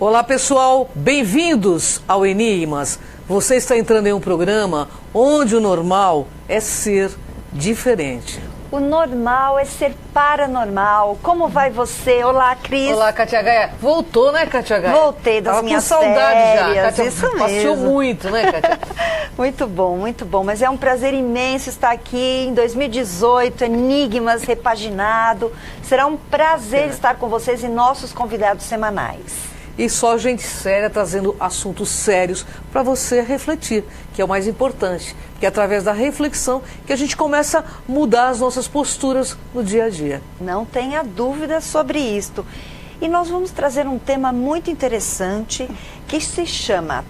Olá pessoal, bem-vindos ao Enigmas. Você está entrando em um programa onde o normal é ser diferente. O normal é ser paranormal. Como vai você? Olá, Cris. Olá, Kátia Gaia. Voltou, né, Kátia Gaia? Voltei das minhas férias. Tava com saudade já. Kátia isso mesmo. Passeou muito, né, Kátia? Muito bom, muito bom. Mas é um prazer imenso estar aqui em 2018, Enigmas repaginado. Será um prazer estar com vocês e nossos convidados semanais. E só gente séria trazendo assuntos sérios para você refletir, que é o mais importante, que é através da reflexão que a gente começa a mudar as nossas posturas no dia a dia. Não tenha dúvida sobre isto. E nós vamos trazer um tema muito interessante que se chama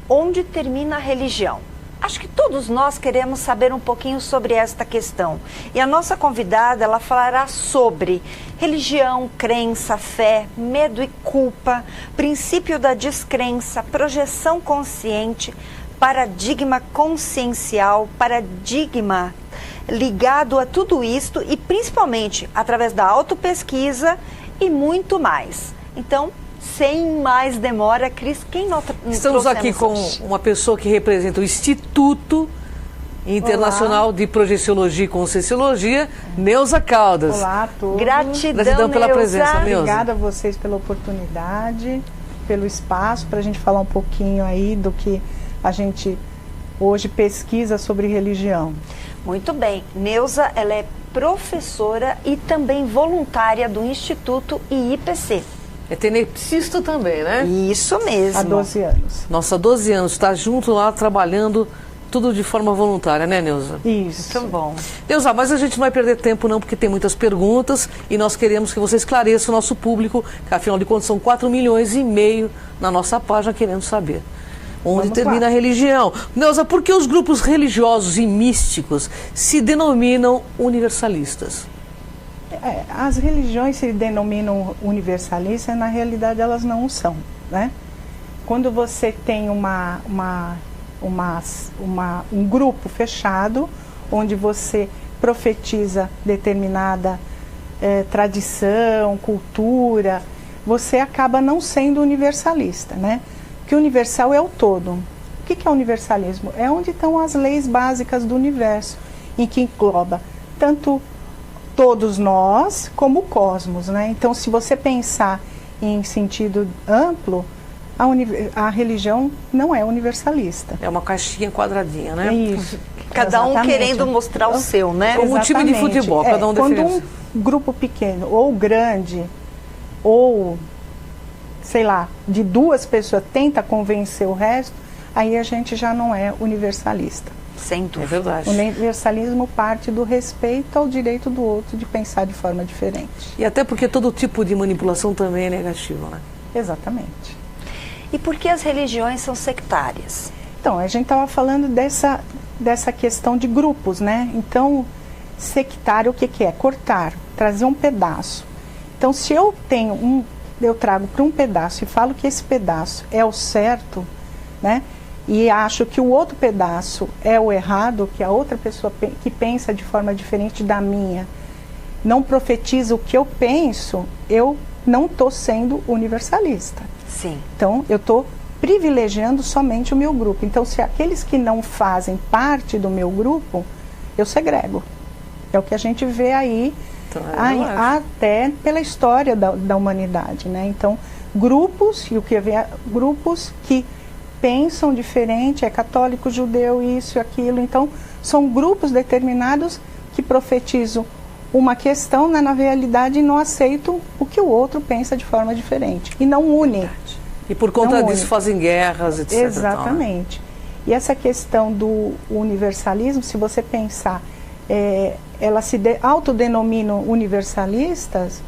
Onde termina a religião? Acho que todos nós queremos saber um pouquinho sobre esta questão. E a nossa convidada, ela falará sobre religião, crença, fé, medo e culpa, princípio da descrença, projeção consciente, paradigma consciencial, paradigma ligado a tudo isto e principalmente através da autopesquisa e muito mais. Então, sem mais demora, Cris, quem nós Estamos aqui com hoje? uma pessoa que representa o Instituto Internacional de Projeciologia e Conscienciologia, Neuza Caldas. Olá a todos. Gratidão pela presença, Neuza. Obrigada a vocês pela oportunidade, pelo espaço, para a gente falar um pouquinho aí do que a gente hoje pesquisa sobre religião. Muito bem. Neuza, ela é professora e também voluntária do Instituto e IPC. É tenepsista também, né? Isso mesmo. Há 12 anos. Nossa, há 12 anos, está junto lá trabalhando tudo de forma voluntária, né, Neuza? Isso. Muito bom. Neuza, mas a gente não vai perder tempo não, porque tem muitas perguntas e nós queremos que você esclareça o nosso público, que afinal de contas são 4,5 milhões na nossa página querendo saber. Onde Vamos termina lá. a religião? Neuza, por que os grupos religiosos e místicos se denominam universalistas? As religiões se denominam universalistas, na realidade elas não o são, né? Quando você tem um grupo fechado, onde você profetiza determinada tradição, cultura, você acaba não sendo universalista, né? Porque o universal é o todo. O que é universalismo? É onde estão as leis básicas do universo, em que engloba tanto todos nós como o cosmos, né? Então, se você pensar em sentido amplo, a religião não é universalista. É uma caixinha quadradinha, né? É isso. Cada um Exatamente. querendo mostrar o seu, né? Como um time de Exatamente. futebol, cada um quando defende. um grupo pequeno ou grande, ou, sei lá, de duas pessoas tenta convencer o resto, aí a gente já não é universalista. Sem É dúvida. verdade. O universalismo parte do respeito ao direito do outro de pensar de forma diferente. E até porque todo tipo de manipulação também é negativo, né? Exatamente. E por que as religiões são sectárias? Então, a gente estava falando dessa questão de grupos, né? Então, sectário, o que é? Cortar, trazer um pedaço. Então, se eu trago para um pedaço e falo que esse pedaço é o certo, né? E acho que o outro pedaço é o errado, que a outra pessoa que pensa de forma diferente da minha não profetiza o que eu penso, eu não estou sendo universalista. Sim. Então, eu estou privilegiando somente o meu grupo. Então, se aqueles que não fazem parte do meu grupo, eu segrego. É o que a gente vê aí, Então, até pela história da humanidade, né? Então, grupos, e o que vê, grupos que pensam diferente, é católico, judeu, isso e aquilo. Então, são grupos determinados que profetizam uma questão, né, na realidade, e não aceitam o que o outro pensa de forma diferente. E não unem. E por conta Não disso une. fazem guerras, etc. Exatamente. E essa questão do universalismo, se você pensar, elas se autodenominam universalistas,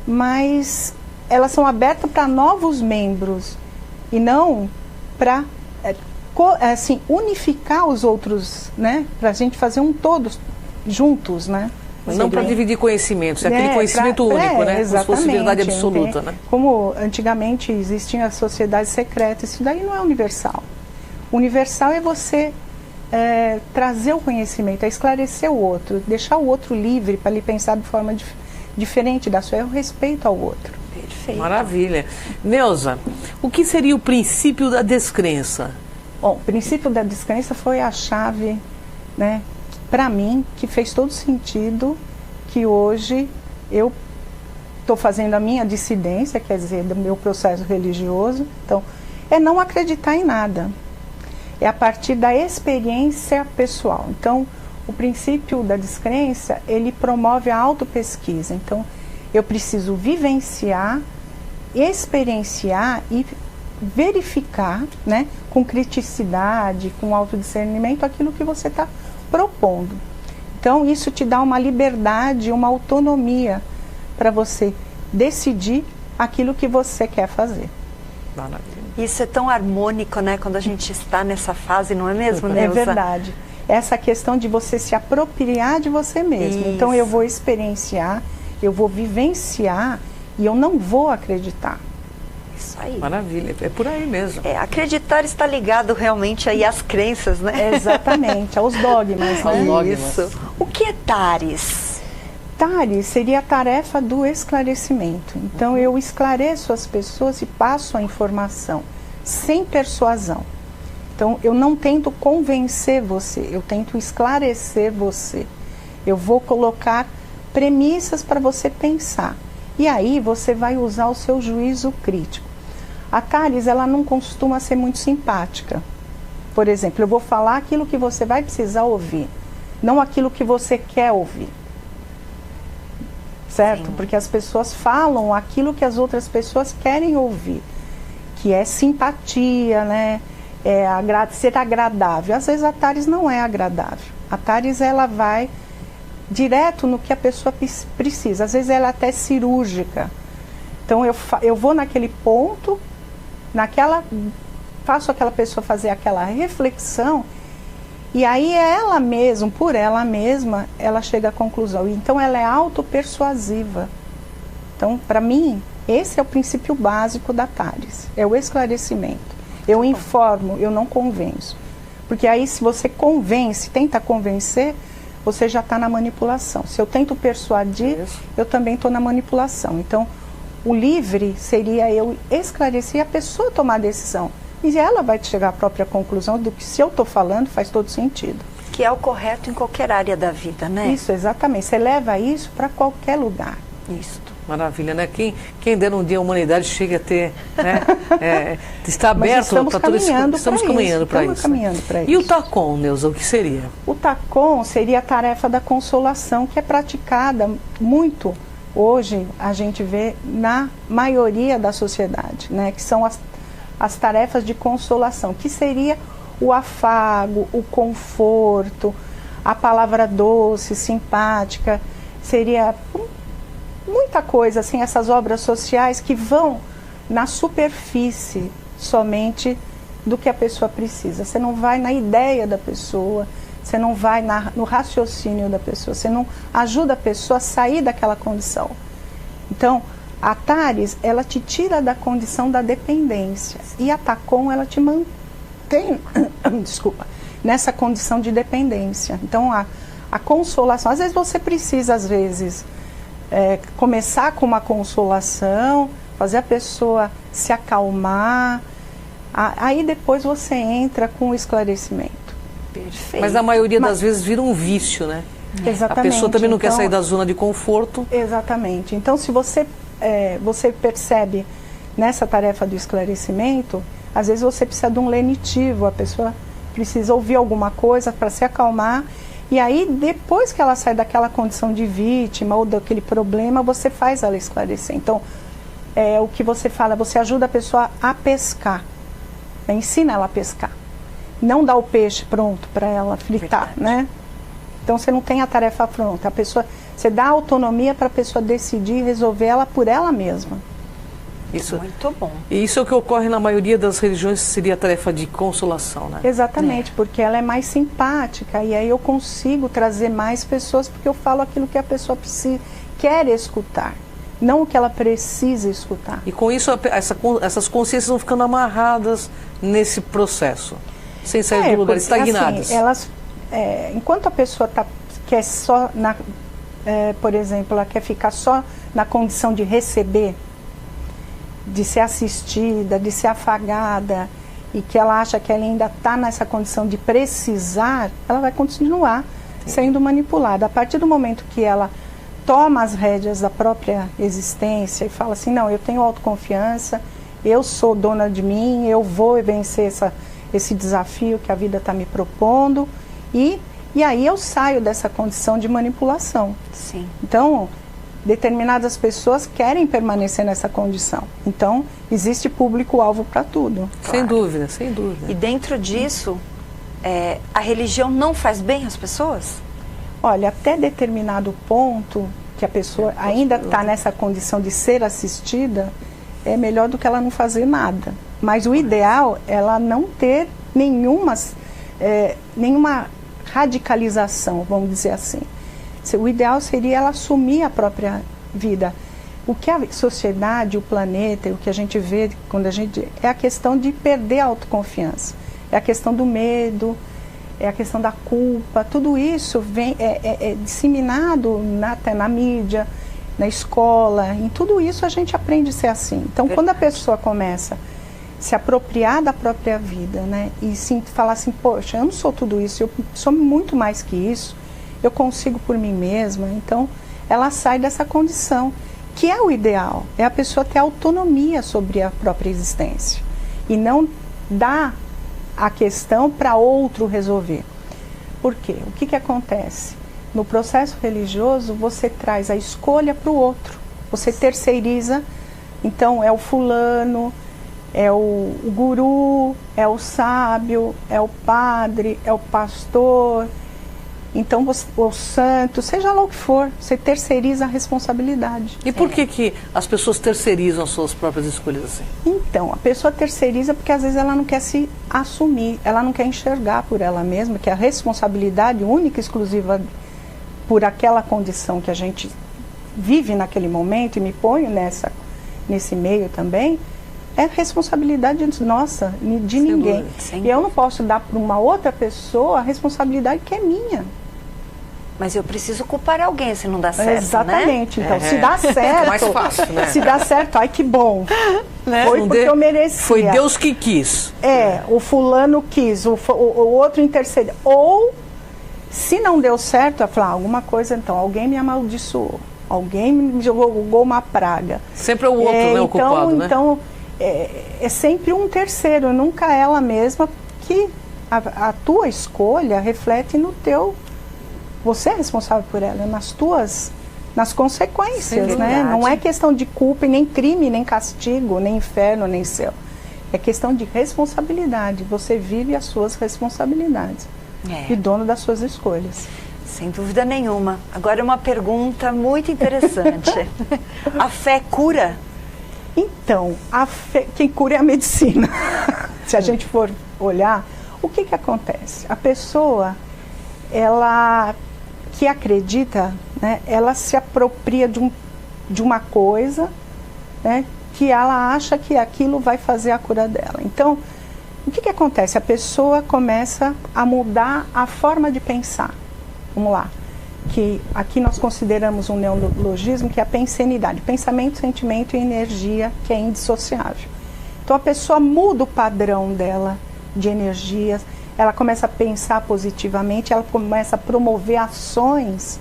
mas elas são abertas para novos membros e não para assim, unificar os outros, né? Para a gente fazer um todos juntos, né? Não para dividir conhecimentos, é aquele conhecimento único, né? Como se fosse verdade absoluta, né? Como antigamente existiam as sociedades secretas, isso daí não é universal. Universal é você trazer o conhecimento, é esclarecer o outro, deixar o outro livre para ele pensar de forma diferente da sua, é o respeito ao outro. Perfeito. Perfeito. Maravilha. Neuza, o que seria o princípio da descrença? Bom, o princípio da descrença foi a chave, né, para mim, que fez todo sentido, que hoje eu estou fazendo a minha dissidência, quer dizer, do meu processo religioso. Então, é não acreditar em nada. É a partir da experiência pessoal. Então, o princípio da descrença, ele promove a autopesquisa. Então, eu preciso vivenciar, experienciar e verificar, né, com criticidade, com autodiscernimento, aquilo que você está propondo. Então, isso te dá uma liberdade, uma autonomia para você decidir aquilo que você quer fazer. Maravilha. Isso é tão harmônico, né, quando a gente está nessa fase, não é mesmo, Neuza? É verdade. Essa questão de você se apropriar de você mesmo. Isso. Então, eu vou experienciar, eu vou vivenciar e eu não vou acreditar. Isso aí. Maravilha, é por aí mesmo. Acreditar está ligado realmente aí às crenças, né? Exatamente, aos dogmas. Aos né? dogmas. Isso. O que é TARES? TARES seria a tarefa do esclarecimento. Então, eu esclareço as pessoas e passo a informação, sem persuasão. Então, eu não tento convencer você, eu tento esclarecer você. Eu vou colocar premissas para você pensar. E aí, você vai usar o seu juízo crítico. A TARES, ela não costuma ser muito simpática. Por exemplo, eu vou falar aquilo que você vai precisar ouvir, não aquilo que você quer ouvir. Certo? Sim. Porque as pessoas falam aquilo que as outras pessoas querem ouvir, que é simpatia, né? Ser agradável. Às vezes a TARES não é agradável. A TARES, ela vai direto no que a pessoa precisa. Às vezes ela é até cirúrgica. Então eu vou naquele ponto, faço aquela pessoa fazer aquela reflexão, e aí ela mesma, por ela mesma, ela chega à conclusão. Então ela é autopersuasiva. Então, para mim, esse é o princípio básico da TARES, é o esclarecimento. Eu informo, eu não convenço. Porque aí, se você convence, tenta convencer, você já está na manipulação. Se eu tento persuadir, eu também estou na manipulação. Então, o livre seria eu esclarecer e a pessoa tomar a decisão. E ela vai chegar à própria conclusão do que, se eu estou falando, faz todo sentido. Que é o correto em qualquer área da vida, né? Isso, exatamente. Você leva isso para qualquer lugar. Isso. Maravilha, né? Quem dera um dia a humanidade chegue a ter, né? Está aberto para tudo isso. Estamos caminhando para isso. E o TACOM, Neuza, o que seria? O TACOM seria a tarefa da consolação, que é praticada muito hoje, a gente vê na maioria da sociedade, né? Que são as tarefas de consolação, que seria o afago, o conforto, a palavra doce, simpática, seria muita coisa, assim, essas obras sociais que vão na superfície somente do que a pessoa precisa. Você não vai na ideia da pessoa, você não vai no raciocínio da pessoa, você não ajuda a pessoa a sair daquela condição. Então, a TARES, ela te tira da condição da dependência, e a TACOM, ela te mantém, desculpa, nessa condição de dependência. Então, a consolação, às vezes você precisa, começar com uma consolação, fazer a pessoa se acalmar, aí depois você entra com o esclarecimento. Perfeito. Mas a maioria das vezes vira um vício, né? Exatamente. A pessoa também não quer sair da zona de conforto. Exatamente. Então, se você percebe nessa tarefa do esclarecimento, às vezes você precisa de um lenitivo, a pessoa precisa ouvir alguma coisa para se acalmar, e aí depois que ela sai daquela condição de vítima ou daquele problema, você faz ela esclarecer. Então, o que você fala, você ajuda a pessoa a pescar, ensina ela a pescar, não dá o peixe pronto para ela fritar, né? Então você não tem a tarefa pronta, você dá autonomia para a pessoa decidir e resolver ela por ela mesma. Isso, muito bom. E isso é o que ocorre na maioria das religiões, seria a tarefa de consolação, né? Exatamente, porque ela é mais simpática, e aí eu consigo trazer mais pessoas, porque eu falo aquilo que a pessoa quer escutar, não o que ela precisa escutar. E com isso essas consciências vão ficando amarradas nesse processo, sem sair do lugar, estagnadas. Assim, enquanto a pessoa quer só, por exemplo, ela quer ficar só na condição de receber, de ser assistida, de ser afagada, e que ela acha que ela ainda está nessa condição de precisar, ela vai continuar sendo manipulada. A partir do momento que ela toma as rédeas da própria existência e fala assim, não, eu tenho autoconfiança, eu sou dona de mim, eu vou vencer esse desafio que a vida está me propondo, e aí eu saio dessa condição de manipulação. Sim. Então, determinadas pessoas querem permanecer nessa condição. Então, existe público-alvo para tudo. Sem dúvida, sem dúvida. E dentro disso, a religião não faz bem às pessoas? Olha, até determinado ponto que a pessoa ainda está nessa condição de ser assistida, é melhor do que ela não fazer nada. Mas o ideal é ela não ter nenhuma radicalização, vamos dizer assim. O ideal seria ela assumir a própria vida. O que a sociedade, o planeta, o que a gente vê quando a gente... é a questão de perder a autoconfiança. É a questão do medo, é a questão da culpa. Tudo isso é disseminado até na mídia, na escola. Em tudo isso a gente aprende a ser assim. Então, quando a pessoa começa a se apropriar da própria vida, né, e falar assim, poxa, eu não sou tudo isso, eu sou muito mais que isso, eu consigo por mim mesma, então ela sai dessa condição, que é o ideal, é a pessoa ter autonomia sobre a própria existência e não dar a questão para outro resolver. Por quê? O que acontece? No processo religioso, você traz a escolha para o outro, você terceiriza, então é o fulano, é o guru, é o sábio, é o padre, é o pastor, então o santo, seja lá o que for, você terceiriza a responsabilidade. E por que as pessoas terceirizam as suas próprias escolhas assim? Então, a pessoa terceiriza porque às vezes ela não quer se assumir, ela não quer enxergar por ela mesma que a responsabilidade única e exclusiva por aquela condição que a gente vive naquele momento, e me ponho nesse meio também, é responsabilidade nossa, de ninguém. E eu não posso dar para uma outra pessoa a responsabilidade que é minha. Mas eu preciso culpar alguém se não dá certo, exatamente, né? Então, se dá certo... mais fácil, né? Se dá certo, ai que bom. Né? Foi porque eu merecia. Foi Deus que quis. O fulano quis, o outro intercedeu. Ou, se não deu certo, eu falar alguma coisa, então, alguém me amaldiçoou, alguém me jogou uma praga. Sempre é o outro, né, o culpado, né? Então, é sempre um terceiro, nunca ela mesma, que a tua escolha reflete no teu... Você é responsável por ela, nas consequências, né? Não é questão de culpa, e nem crime, nem castigo, nem inferno, nem céu. É questão de responsabilidade. Você vive as suas responsabilidades. E dono das suas escolhas. Sem dúvida nenhuma. Agora uma pergunta muito interessante. A fé cura? Então, quem cura é a medicina. Se a gente for olhar, o que acontece? A pessoa, ela que acredita, né, ela se apropria de uma coisa, né, que ela acha que aquilo vai fazer a cura dela. Então, o que acontece? A pessoa começa a mudar a forma de pensar. Vamos lá. Que aqui nós consideramos um neologismo, que é a pensenidade, pensamento, sentimento e energia, que é indissociável. Então a pessoa muda o padrão dela de energias, ela começa a pensar positivamente, ela começa a promover ações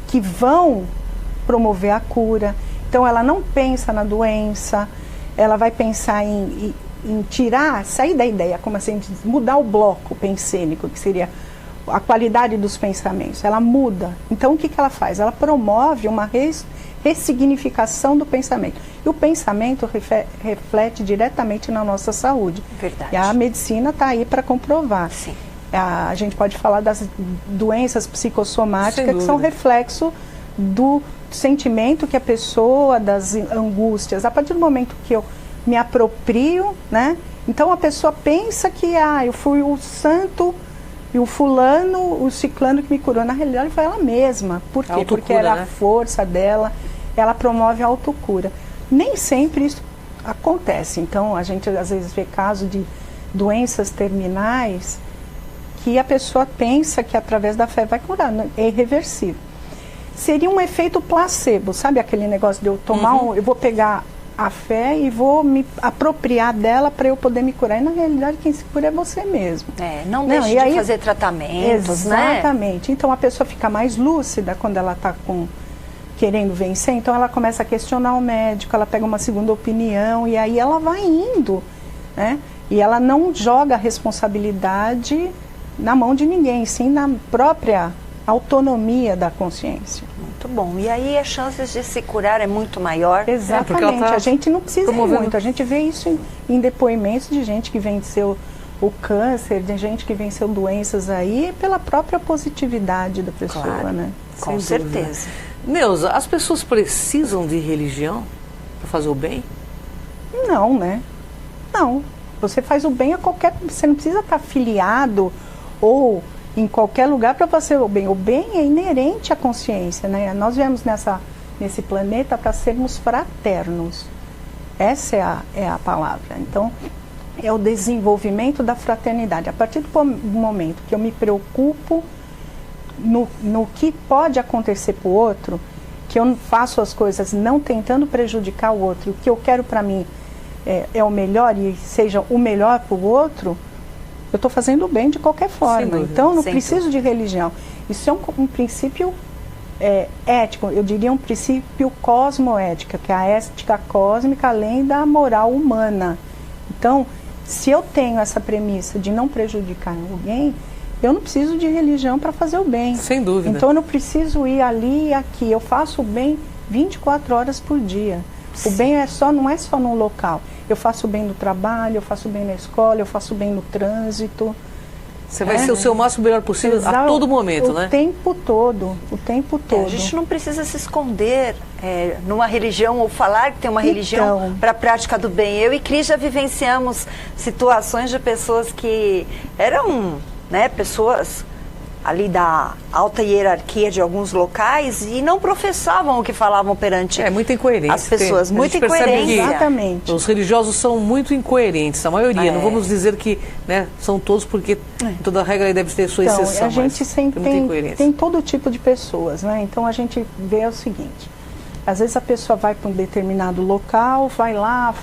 que vão promover a cura. Então ela não pensa na doença, ela vai pensar em sair da ideia, como assim, mudar o bloco pensênico, que seria a qualidade dos pensamentos, ela muda. Então o que ela faz? Ela promove uma ressignificação do pensamento. E o pensamento reflete diretamente na nossa saúde. Verdade. E a medicina está aí para comprovar. Sim. A gente pode falar das doenças psicossomáticas, que são reflexo do sentimento que a pessoa, das angústias. A partir do momento que eu me aproprio, né? Então a pessoa pensa que eu fui o santo e o fulano, o ciclano que me curou. Na realidade foi ela mesma. Por quê? Porque era a força dela, ela promove a autocura. Nem sempre isso acontece. Então a gente às vezes vê casos de doenças terminais que a pessoa pensa que através da fé vai curar. É irreversível. Seria um efeito placebo, sabe aquele negócio de eu tomar eu vou pegar a fé e vou me apropriar dela para eu poder me curar. E na realidade quem se cura é você mesmo. Não deixe de fazer tratamentos, exatamente. Então a pessoa fica mais lúcida quando ela está querendo vencer, então ela começa a questionar o médico, ela pega uma segunda opinião e aí ela vai indo, né? E ela não joga a responsabilidade na mão de ninguém, sim na própria autonomia da consciência. Muito bom. E aí as chances de se curar é muito maior. Exatamente. A gente não precisa ir muito. A gente vê isso em depoimentos de gente que venceu o câncer, de gente que venceu doenças aí pela própria positividade da pessoa, claro, né? Com certeza. Neuza, as pessoas precisam de religião para fazer o bem? Não, né? Não. Você faz o bem a qualquer... Você não precisa estar afiliado ou em qualquer lugar para fazer o bem. O bem é inerente à consciência, né? Nós viemos nesse planeta para sermos fraternos. Essa é a palavra. Então, é o desenvolvimento da fraternidade. A partir do momento que eu me preocupo no que pode acontecer para o outro, que eu faço as coisas não tentando prejudicar o outro, o que eu quero para mim é o melhor e seja o melhor para o outro, eu estou fazendo o bem de qualquer forma. Então eu não preciso de religião. Isso é um princípio ético, eu diria um princípio cosmoético, que é a ética cósmica além da moral humana. Então, se eu tenho essa premissa de não prejudicar alguém, eu não preciso de religião para fazer o bem. Sem dúvida. Então eu não preciso ir ali e aqui. Eu faço o bem 24 horas por dia. Sim. O bem não é só num local. Eu faço o bem no trabalho, eu faço o bem na escola, eu faço o bem no trânsito. Você vai ser o seu máximo melhor possível a todo momento, né? O tempo todo, o tempo todo. A gente não precisa se esconder numa religião ou falar que tem uma religião para a prática do bem. Eu e Cris já vivenciamos situações de pessoas que eram... pessoas ali da alta hierarquia de alguns locais e não professavam o que falavam perante muita incoerência. As pessoas, muita incoerência. Exatamente. Os religiosos são muito incoerentes, a maioria. Não vamos dizer que são todos, porque toda regra deve ter sua exceção. A gente sempre tem todo tipo de pessoas, né? Então a gente vê o seguinte, às vezes a pessoa vai para um determinado local, vai lá,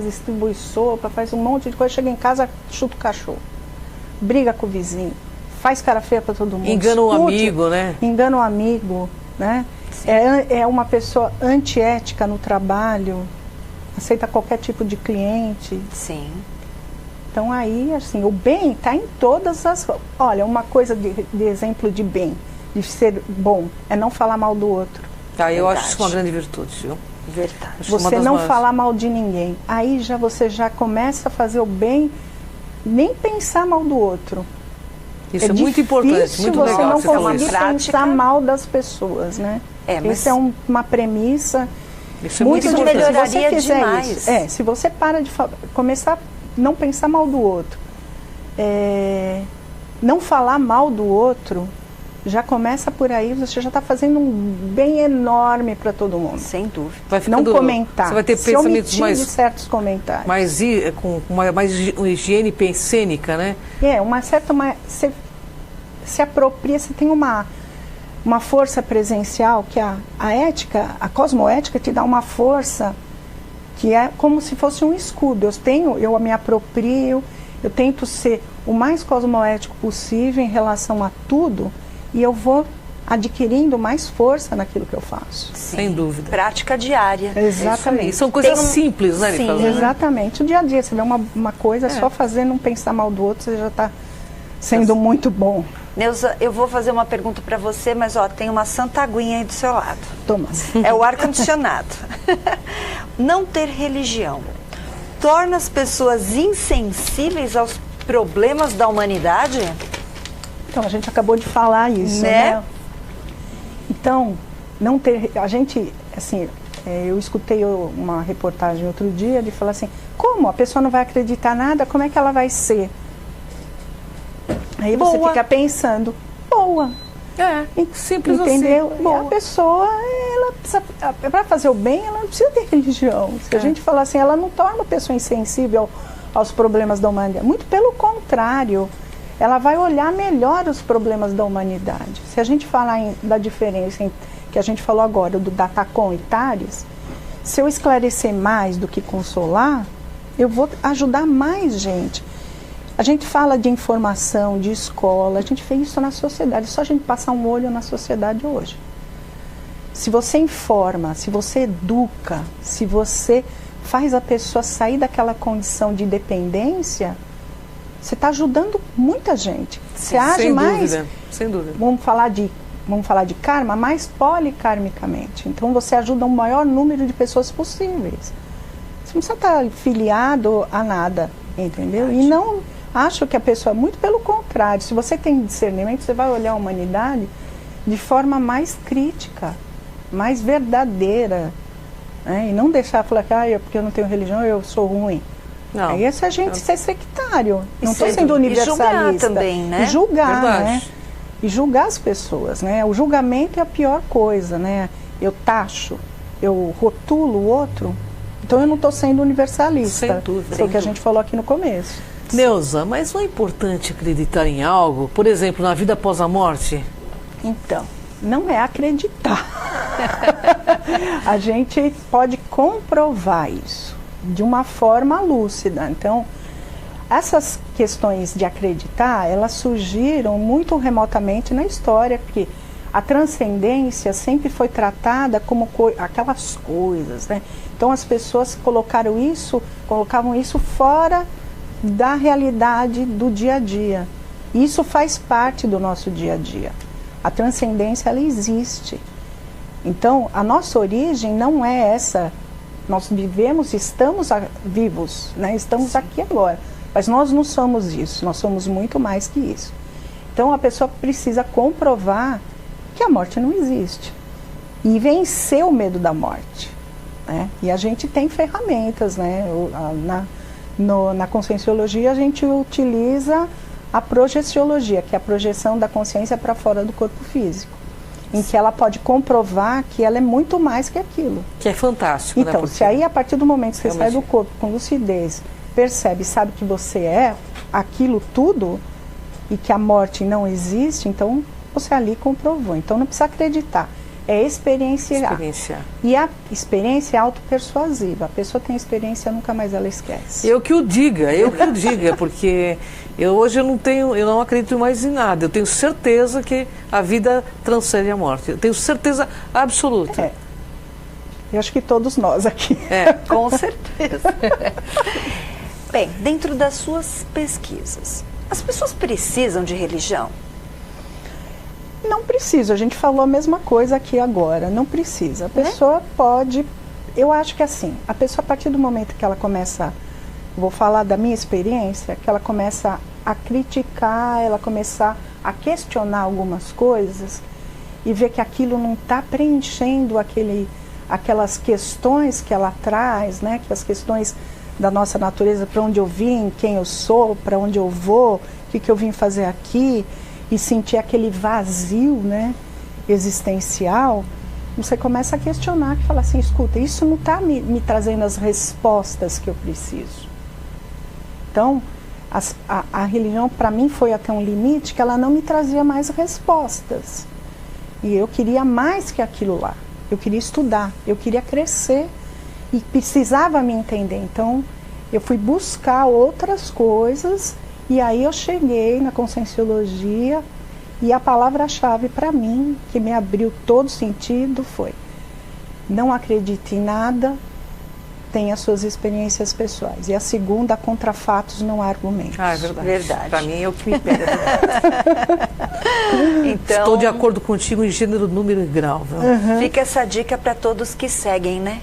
distribui sopa, faz um monte de coisa, chega em casa, chuta o cachorro, briga com o vizinho, faz cara feia para todo mundo. Engana o amigo, né? Engana o amigo, né? É uma pessoa antiética no trabalho, aceita qualquer tipo de cliente. Sim. Então aí, assim, o bem está em todas as... Olha, uma coisa de exemplo de bem, de ser bom, é não falar mal do outro. Eu acho isso uma grande virtude, viu? Verdade. Você não falar mal de ninguém. Aí você já começa a fazer o bem, nem pensar mal do outro. Isso é muito importante, muito legal. Você não conseguir pensar mal das pessoas, né? Isso é uma premissa. Isso é muito importante. Melhoraria demais. Se você para de começar a não pensar mal do outro, não falar mal do outro, já começa por aí, você já está fazendo um bem enorme para todo mundo. Sem dúvida. Não comentar. Você vai ter pensamentos de certos comentários. Com mais higiene cênica, né? Você se apropria, você tem uma força presencial que a ética, a cosmoética te dá uma força que é como se fosse um escudo. Eu me aproprio, eu tento ser o mais cosmoético possível em relação a tudo e eu vou adquirindo mais força naquilo que eu faço. Sim. Sem dúvida. Prática diária. Exatamente. São coisas simples, né? Sim, exatamente. O dia a dia, você vê uma coisa, só fazer, não pensar mal do outro, você já está sendo muito bom. Neuza, eu vou fazer uma pergunta para você, mas tem uma santa aguinha aí do seu lado. Toma. É o ar-condicionado. Não ter religião torna as pessoas insensíveis aos problemas da humanidade? Então, a gente acabou de falar isso, né? Então, não ter... A gente, assim, eu escutei uma reportagem outro dia de falar assim, como? A pessoa não vai acreditar nada? Como é que ela vai ser? Aí você fica pensando, simples entendeu? assim. A pessoa, ela precisa, para fazer o bem, ela não precisa ter religião. Se a gente falar assim, ela não torna a pessoa insensível aos problemas da humanidade. Muito pelo contrário, ela vai olhar melhor os problemas da humanidade. Se a gente falar da diferença que a gente falou agora, do Datacon e Tales, se eu esclarecer mais do que consolar, eu vou ajudar mais gente. A gente fala de informação, de escola, a gente vê isso na sociedade, é só a gente passar um olho na sociedade hoje. Se você informa, se você educa, se você faz a pessoa sair daquela condição de dependência, você está ajudando muita gente. Você age sem mais, dúvida, sem dúvida. Vamos falar de karma, mais polikarmicamente. Então você ajuda o maior número de pessoas possíveis. Você não precisa estar filiado a nada, entendeu? E não acho que a pessoa, muito pelo contrário, se você tem discernimento, você vai olhar a humanidade de forma mais crítica, mais verdadeira, né? E não deixar falar que porque eu não tenho religião, eu sou ruim. Não. Aí essa gente ser sectário. Não estou ser- sendo e universalista. julgar também, né? E julgar, Verdade. né? E julgar as pessoas, né? O julgamento é a pior coisa, né? Eu taxo, eu rotulo o outro, então eu não estou sendo universalista. Sem dúvida. Foi o que a gente falou aqui no começo. Neuza, mas não é importante acreditar em algo? Por exemplo, na vida após a morte? Então, não é acreditar. A gente pode comprovar isso de uma forma lúcida. Então, essas questões de acreditar, elas surgiram muito remotamente na história, porque a transcendência sempre foi tratada como aquelas coisas, né? Então as pessoas colocavam isso fora da realidade do dia a dia. E isso faz parte do nosso dia a dia. A transcendência, ela existe. Então, a nossa origem não é essa. Nós vivemos, estamos vivos, né? Estamos aqui agora. Mas nós não somos isso, nós somos muito mais que isso. Então a pessoa precisa comprovar que a morte não existe. E vencer o medo da morte, né? E a gente tem ferramentas, né? Na conscienciologia a gente utiliza a projeciologia, que é a projeção da consciência para fora do corpo físico, em que ela pode comprovar que ela é muito mais que aquilo. Que é fantástico, né? Então, Porque se aí a partir do momento que você sai realmente do corpo com lucidez, percebe, sabe que você é aquilo tudo e que a morte não existe, então você ali comprovou. Então não precisa acreditar, é experienciar. experienciar. E a experiência é autopersuasiva. A pessoa tem experiência, nunca mais ela esquece. Eu que o diga, porque hoje eu não acredito mais em nada. Eu tenho certeza que a vida transcende a morte. Eu tenho certeza absoluta. É. Eu acho que todos nós aqui. Com certeza. Bem, dentro das suas pesquisas, as pessoas precisam de religião? Não precisa, a gente falou a mesma coisa aqui agora, não precisa. A pessoa pode, eu acho que assim, a pessoa a partir do momento que ela começa, vou falar da minha experiência, que ela começa a criticar, ela começa a questionar algumas coisas e ver que aquilo não está preenchendo aquelas questões que ela traz, né, que as questões da nossa natureza, para onde eu vim, quem eu sou, para onde eu vou, o que eu vim fazer aqui, e sentir aquele vazio, né, existencial, você começa a questionar, que fala assim, escuta, isso não está me trazendo as respostas que eu preciso. Então, a religião para mim foi até um limite que ela não me trazia mais respostas. E eu queria mais que aquilo lá. Eu queria estudar, eu queria crescer e precisava me entender. Então, eu fui buscar outras coisas e aí eu cheguei na conscienciologia e a palavra-chave para mim, que me abriu todo sentido, foi: não acredite em nada, tenha suas experiências pessoais. E a segunda, contra fatos não há argumentos. Ah, é verdade. Para mim é o que me pega. Então, Estou de acordo contigo em gênero, número e grau. Viu? fica essa dica para todos que seguem, né?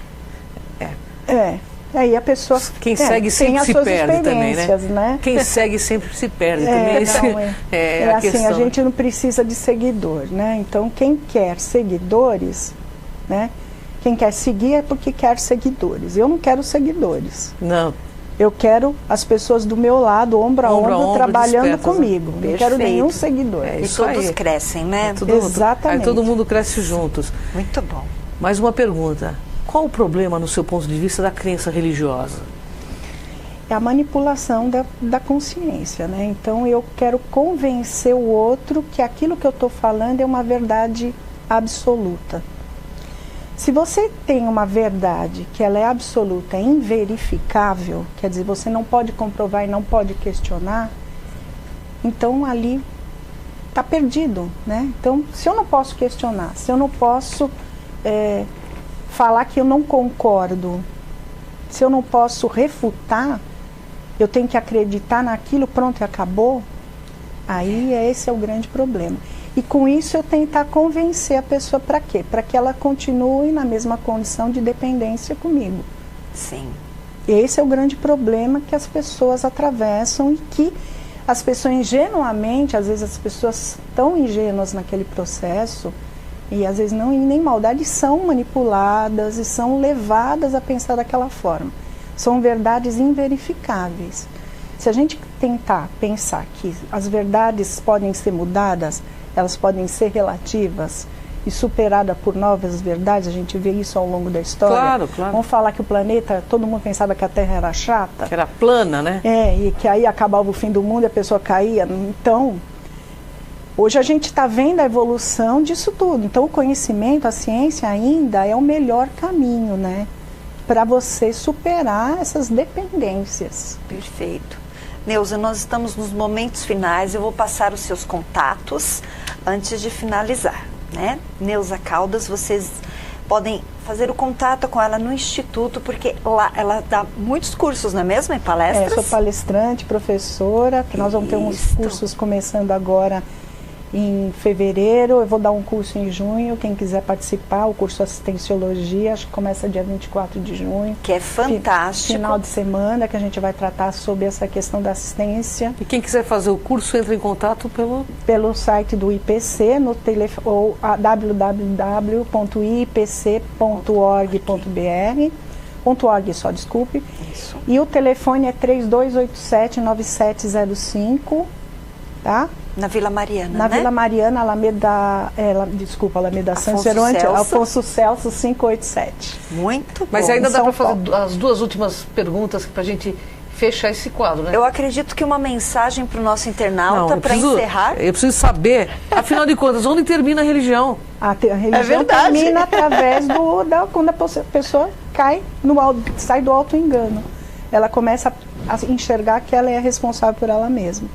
Aí a pessoa Quem segue tem sempre as se suas perde também, experiências, né? Quem segue sempre se perde também. É a assim, questão. a gente não precisa de seguidor, né? Então, quem quer seguidores, né? Quem quer seguir é porque quer seguidores. Eu não quero seguidores. Não. Eu quero as pessoas do meu lado, ombro a ombro, trabalhando despertas, comigo. né? Não quero Perfeito. nenhum seguidor. E Isso todos aí. crescem, né? Exatamente. Aí todo mundo cresce juntos. Muito bom. Mais uma pergunta. Qual o problema, no seu ponto de vista, da crença religiosa? É a manipulação da consciência, né? Então eu quero convencer o outro que aquilo que eu estou falando é uma verdade absoluta. Se você tem uma verdade que ela é absoluta, inverificável, quer dizer, você não pode comprovar e não pode questionar, então ali está perdido, né? Então, se eu não posso questionar, se eu não posso falar que eu não concordo, se eu não posso refutar, eu tenho que acreditar naquilo, pronto, e acabou, aí esse é o grande problema. E com isso eu tentar convencer a pessoa para quê? Para que ela continue na mesma condição de dependência comigo. Sim. Esse é o grande problema que as pessoas atravessam e que as pessoas ingenuamente, às vezes as pessoas tão ingênuas naquele processo, e às vezes não em nem maldade, são manipuladas e são levadas a pensar daquela forma. São verdades inverificáveis. Se a gente tentar pensar que as verdades podem ser mudadas, elas podem ser relativas e superadas por novas verdades, a gente vê isso ao longo da história. Claro, claro. Vamos falar que o planeta, todo mundo pensava que a Terra era chata. Que era plana, né? E que aí acabava o fim do mundo e a pessoa caía. Então, hoje a gente está vendo a evolução disso tudo. Então, o conhecimento, a ciência ainda é o melhor caminho, né? Para você superar essas dependências. Perfeito. Neuza, nós estamos nos momentos finais, eu vou passar os seus contatos antes de finalizar, né? Neuza Caldas, vocês podem fazer o contato com ela no Instituto, porque lá ela dá muitos cursos, não é mesmo? Em palestras? Sou palestrante, professora, que nós vamos ter uns cursos começando agora em fevereiro, eu vou dar um curso em junho, quem quiser participar, o curso Assistenciologia, acho que começa dia 24 de junho. Que é fantástico. Final de semana, que a gente vai tratar sobre essa questão da assistência. E quem quiser fazer o curso, entra em contato pelo site do IPC, no ou www.ipc.org.br, .org só, desculpe. Isso. E o telefone é 3287-9705, tá? Na Vila Mariana, Na Vila Mariana, Alameda Santos Geronte, Afonso Celso 587. Muito bom. Mas ainda dá para fazer as duas últimas perguntas para a gente fechar esse quadro, né? Eu acredito que uma mensagem para o nosso internauta para encerrar. Eu preciso saber, afinal de contas, onde termina a religião? A religião termina através quando a pessoa cai sai do auto-engano. Ela começa a enxergar que ela é responsável por ela mesma.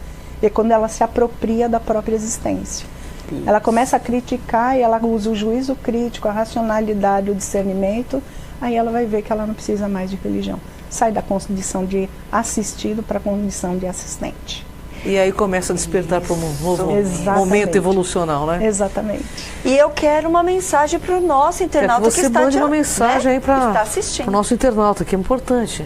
E é quando ela se apropria da própria existência. Isso. Ela começa a criticar e ela usa o juízo crítico, a racionalidade, o discernimento, aí ela vai ver que ela não precisa mais de religião. Sai da condição de assistido para a condição de assistente. E aí começa a despertar para um novo momento evolucional, né? Exatamente. E eu quero uma mensagem para o nosso internauta que está mande uma mensagem aí para o nosso internauta, que é importante.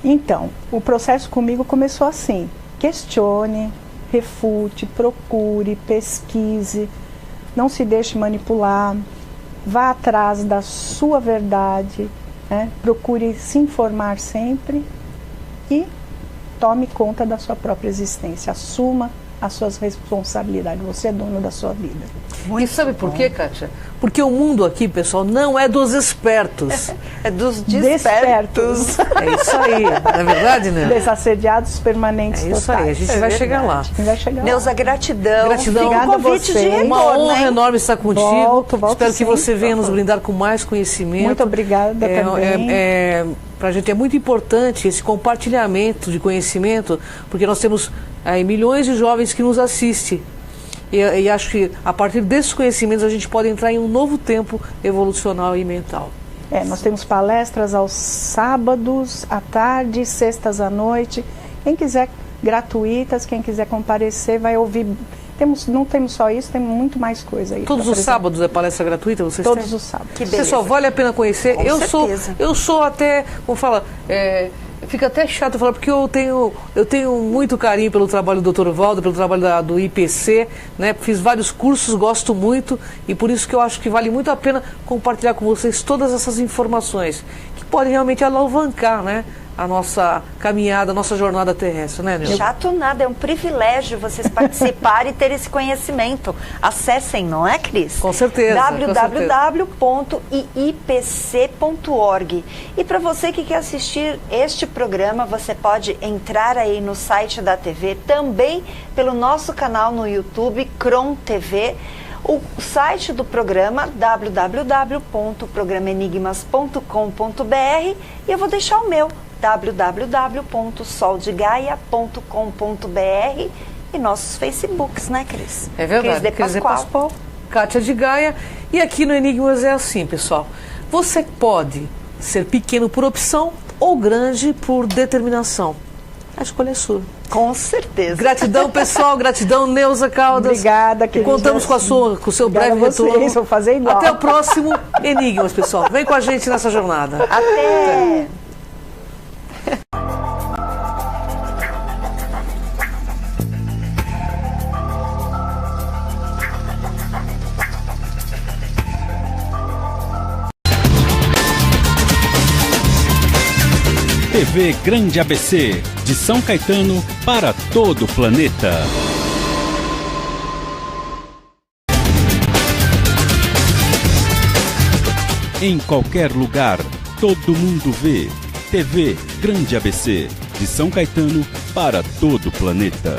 Então, o processo comigo começou assim. Questione, refute, procure, pesquise, não se deixe manipular, vá atrás da sua verdade, né? Procure se informar sempre e tome conta da sua própria existência, assuma as suas responsabilidades, você é dono da sua vida. E sabe por quê, Kátia? Porque o mundo aqui, pessoal, não é dos espertos. É dos despertos. É isso aí, não é verdade, né? Desassediados permanentes totais. É isso aí, a gente vai chegar lá. Neuza, gratidão. Obrigada a vocês. Uma honra enorme estar contigo. Volto Espero que você venha nos brindar com mais conhecimento. Muito obrigada também. Para a gente é muito importante esse compartilhamento de conhecimento, porque nós temos milhões de jovens que nos assistem. E acho que a partir desses conhecimentos a gente pode entrar em um novo tempo evolucional e mental. Nós temos palestras aos sábados, à tarde, sextas à noite. Quem quiser gratuitas, quem quiser comparecer, vai ouvir. Não temos só isso, temos muito mais coisa aí. Todos os sábados é palestra gratuita? Vocês Todos têm? Os sábados. Que beleza. Pessoal, vale a pena conhecer. Com eu sou até, como fala, fica até chato falar, porque eu tenho muito carinho pelo trabalho do Dr. Valdo, pelo trabalho do IPC, né? Fiz vários cursos, gosto muito, e por isso que eu acho que vale muito a pena compartilhar com vocês todas essas informações, que podem realmente alavancar, né, a nossa caminhada, a nossa jornada terrestre, né, Neuza? Chato nada, é um privilégio vocês participarem e ter esse conhecimento. Acessem, não é, Cris? Com certeza. www.ipc.org. E para você que quer assistir este programa, você pode entrar aí no site da TV, também pelo nosso canal no YouTube, Cron TV, O site do programa, www.programaenigmas.com.br, e eu vou deixar o meu, www.soldegaia.com.br, e nossos Facebooks, né, Cris? É verdade, Cris de Pascoal. Kátia de Gaia. E aqui no Enigmas é assim, pessoal. Você pode ser pequeno por opção ou grande por determinação. A escolha é sua. Com certeza. Gratidão, pessoal. Gratidão, Neuza Caldas. Obrigada, querida. Contamos com o seu breve retorno. Vou fazer igual. Até o próximo Enigmas, pessoal. Vem com a gente nessa jornada. Até! TV Grande ABC, de São Caetano para todo o planeta. Em qualquer lugar, todo mundo vê. TV Grande ABC, de São Caetano para todo o planeta.